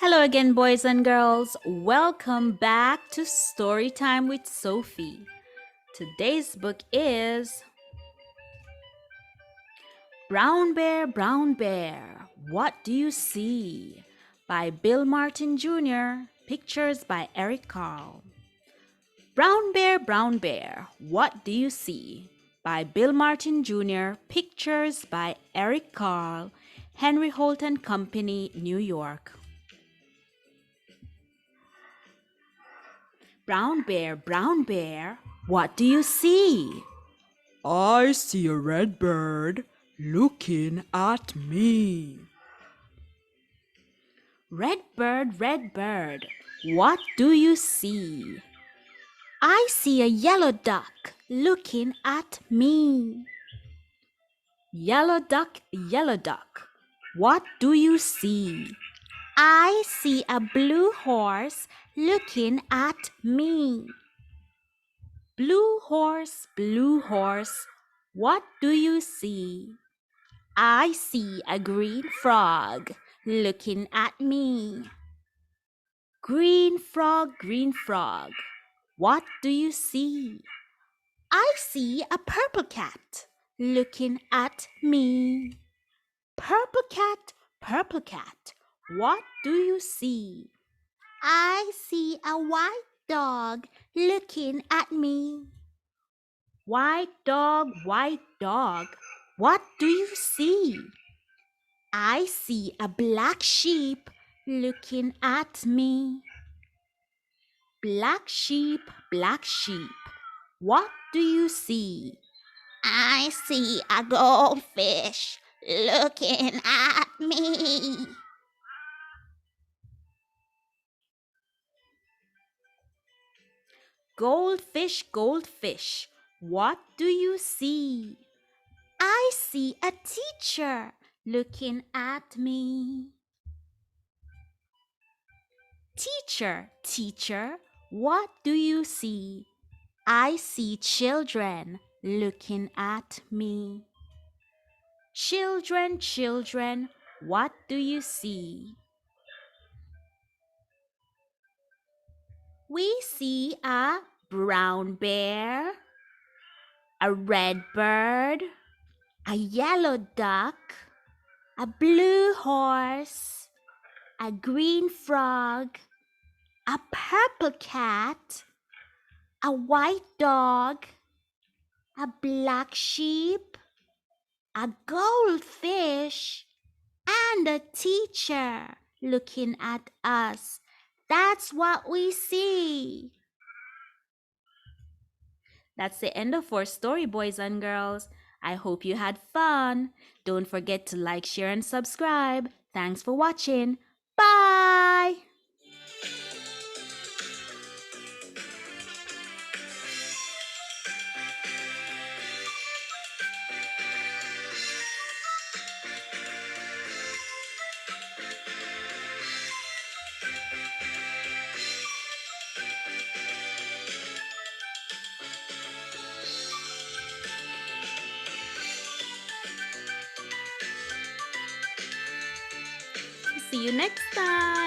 Hello again, boys and girls. Welcome back to Storytime with Sophie. Today's book is Brown Bear, What Do You See? By Bill Martin Jr., pictures by Eric Carle. Brown Bear, What Do You See? By Bill Martin Jr., pictures by Eric Carle, Henry Holt and Company, New York. Brown Bear, what do you see? I see a red bird looking at me. Red bird, what do you see? I see a yellow duck looking at me. Yellow duck, what do you see? I see a blue horse looking at me. Blue horse, what do you see? I see a green frog looking at me. Green frog, what do you see? I see a purple cat looking at me. Purple cat, what do you see? I see a white dog looking at me. White dog, what do you see? I see a black sheep looking at me. Black sheep, what do you see? I see a goldfish looking at me. Goldfish, what do you see? I see a teacher looking at me. Teacher, what do you see? I see children looking at me. Children, what do you see? We see a brown bear, a red bird, a yellow duck, a blue horse, a green frog, a purple cat, a white dog, a black sheep, a goldfish, and a teacher looking at us. That's what we see. That's the end of our story, boys and girls. I hope you had fun. Don't forget to like, share, and subscribe. Thanks for watching. Bye! See you next time.